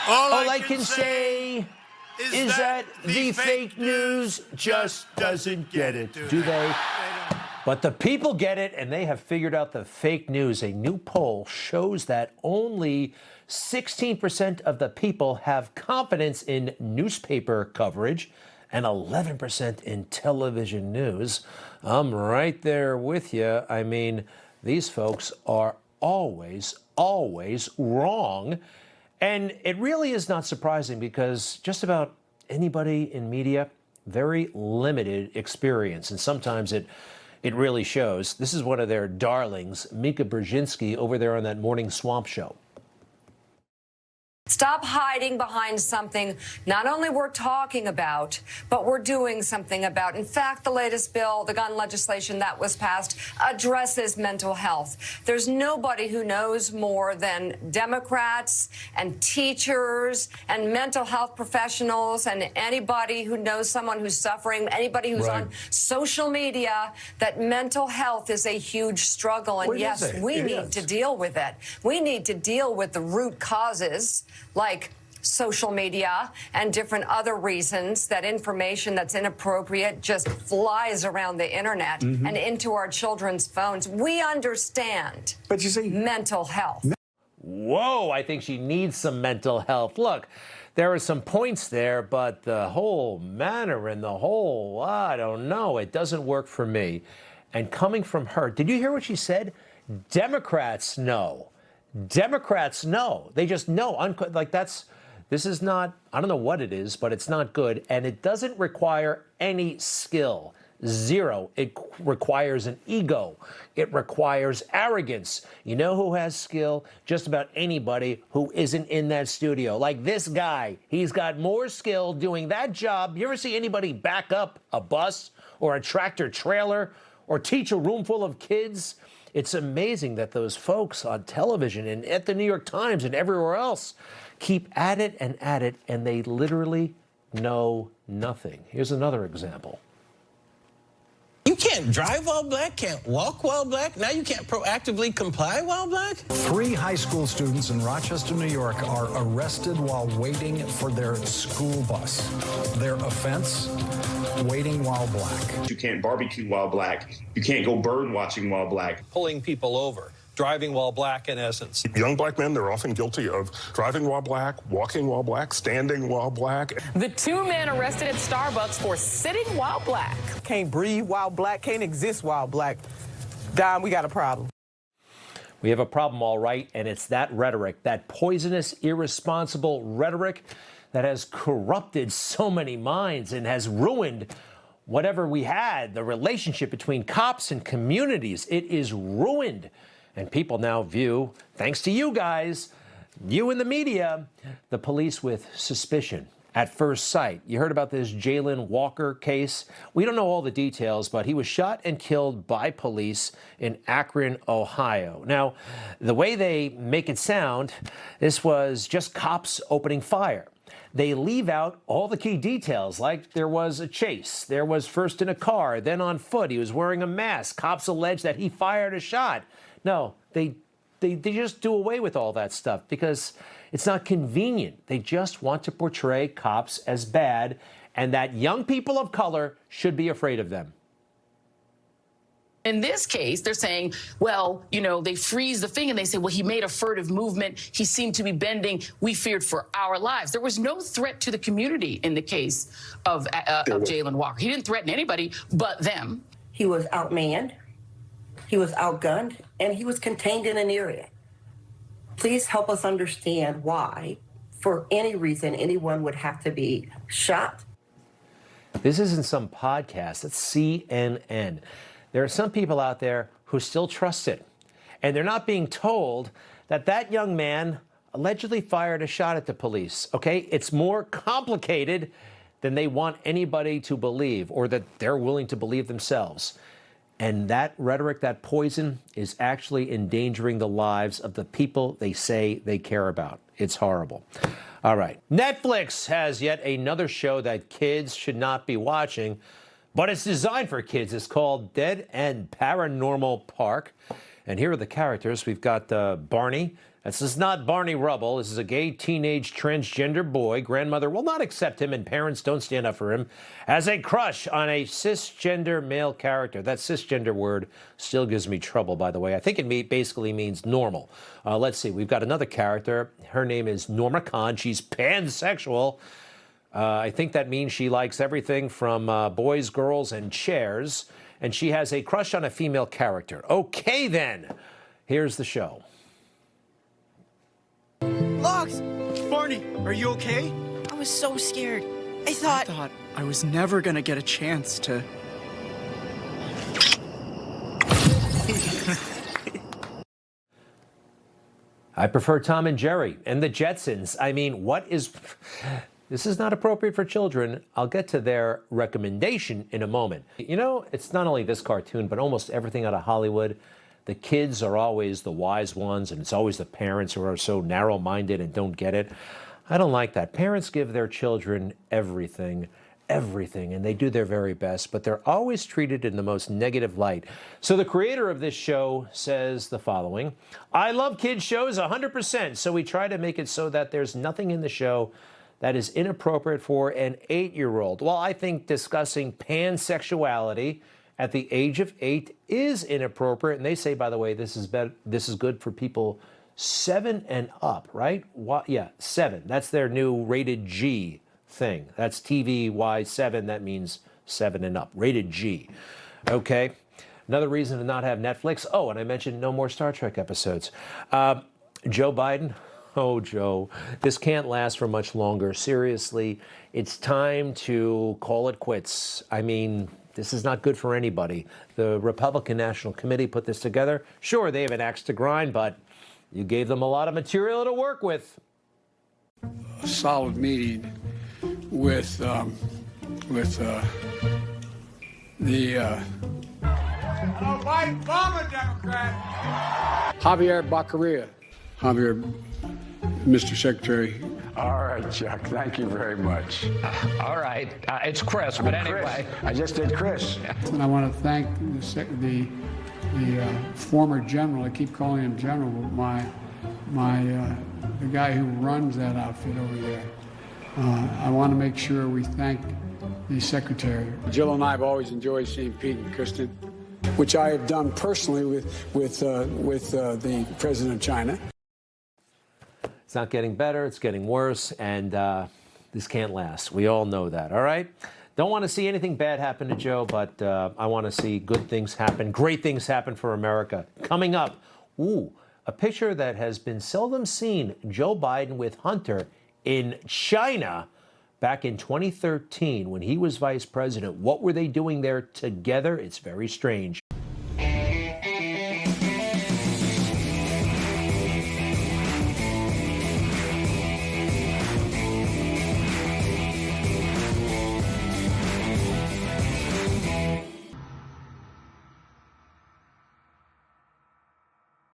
All I can say is that the fake news just doesn't get it, do they? But the people get it, and they have figured out the fake news. A new poll shows that only 16% of the people have confidence in newspaper coverage and 11% in television news. I'm right there with you. I mean, these folks are always wrong. And it really is not surprising because just about anybody in media, very limited experience. And sometimes it really shows. This is one of their darlings, Mika Brzezinski, over there on that Morning Swamp show. Stop hiding behind something not only we're talking about, but we're doing something about. In fact, the latest bill, the gun legislation that was passed, addresses mental health. There's nobody who knows more than Democrats and teachers and mental health professionals and anybody who knows someone who's suffering, anybody who's on social media, that mental health is a huge struggle. And yes, we need to deal with it. We need to deal with the root causes, like social media and different other reasons that information that's inappropriate just flies around the internet and into our children's phones. We understand, but you see, mental health. Whoa, I think she needs some mental health. Look, there are some points there, but the whole manner and the whole, I don't know, it doesn't work for me. And coming from her, did you hear what she said? Democrats know. Democrats know. They just know. Like this is not, I don't know what it is, but it's not good. And it doesn't require any skill. Zero. It requires an ego. It requires arrogance. You know who has skill? Just about anybody who isn't in that studio. Like this guy. He's got more skill doing that job. You ever see anybody back up a bus or a tractor trailer or teach a room full of kids? It's amazing that those folks on television and at the New York Times and everywhere else keep at it, and they literally know nothing. Here's another example. You can't drive while black, can't walk while black. Now you can't proactively comply while black? 3 high school students in Rochester, New York are arrested while waiting for their school bus. Their offense? Waiting while black. You can't barbecue while black. You can't go bird watching while black. Pulling people over, driving while black, in essence. Young black men, they're often guilty of driving while black, walking while black, standing while black. The 2 men arrested at Starbucks for sitting while black. Can't breathe while black, can't exist while black. Don, we got a problem. We have a problem, all right, and it's that rhetoric, that poisonous, irresponsible rhetoric that has corrupted so many minds and has ruined whatever we had, the relationship between cops and communities. It is ruined. And people now view, thanks to you guys, you in the media, the police with suspicion at first sight. You heard about this Jalen Walker case. We don't know all the details, but he was shot and killed by police in Akron, Ohio. Now, the way they make it sound, this was just cops opening fire. They leave out all the key details, like there was a chase. There was first in a car, then on foot. He was wearing a mask. Cops allege that he fired a shot. No, they just do away with all that stuff because it's not convenient. They just want to portray cops as bad and that young people of color should be afraid of them. In this case, they're saying, well, you know, they freeze the thing and they say, well, he made a furtive movement. He seemed to be bending. We feared for our lives. There was no threat to the community in the case of Jalen Walker. He didn't threaten anybody but them. He was outmanned, he was outgunned, and he was contained in an area. Please help us understand why, for any reason, anyone would have to be shot. This isn't some podcast. It's CNN. There are some people out there who still trust it, and they're not being told that that young man allegedly fired a shot at the police, okay? It's more complicated than they want anybody to believe or that they're willing to believe themselves. And that rhetoric, that poison, is actually endangering the lives of the people they say they care about. It's horrible. All right. Netflix has yet another show that kids should not be watching, but it's designed for kids. It's called Dead End Paranormal Park. And here are the characters. We've got Barney, This is not Barney Rubble. This is a gay teenage transgender boy. Grandmother will not accept him, and parents don't stand up for him. Has a crush on a cisgender male character. That cisgender word still gives me trouble, by the way. I think it basically means normal. Let's see. We've got another character. Her name is Norma Khan. She's pansexual. I think that means she likes everything from boys, girls, and chairs. And she has a crush on a female character. Okay, then. Here's the show. Logs! Barney, are you okay? I was so scared. I thought I was never gonna get a chance to... I prefer Tom and Jerry and the Jetsons. I mean, what is... This is not appropriate for children. I'll get to their recommendation in a moment. You know, it's not only this cartoon, but almost everything out of Hollywood. The kids are always the wise ones, and it's always the parents who are so narrow-minded and don't get it. I don't like that. Parents give their children everything, and they do their very best, but they're always treated in the most negative light. So the creator of this show says the following: I love kids' shows 100%, so we try to make it so that there's nothing in the show that is inappropriate for an 8-year-old. Well, I think discussing pansexuality at the age of 8 is inappropriate. And they say, by the way, this is good for people 7 and up, right? Yeah, 7. That's their new rated G thing. That's TVY 7. That means 7 and up. Rated G. Okay. Another reason to not have Netflix. Oh, and I mentioned no more Star Trek episodes. Joe Biden. Oh, Joe, this can't last for much longer. Seriously, it's time to call it quits. I mean, this is not good for anybody. The Republican National Committee put this together. Sure, they have an axe to grind, but you gave them a lot of material to work with. A solid meeting with the white bomber Democrat Javier Baccaria. Javier, Mr. Secretary. All right, Chuck. Thank you very much. All right. It's Chris, but anyway. Chris. I just did Chris. And I want to thank the former general. I keep calling him general, but the guy who runs that outfit over there. I want to make sure we thank the secretary. Jill and I have always enjoyed seeing Pete and Kristen, which I have done personally with the president of China. It's not getting better, it's getting worse, and this can't last. We all know that, all right? Don't want to see anything bad happen to Joe, but I want to see good things happen, great things happen for America. Coming up, a picture that has been seldom seen, Joe Biden with Hunter in China back in 2013 when he was vice president. What were they doing there together? It's very strange.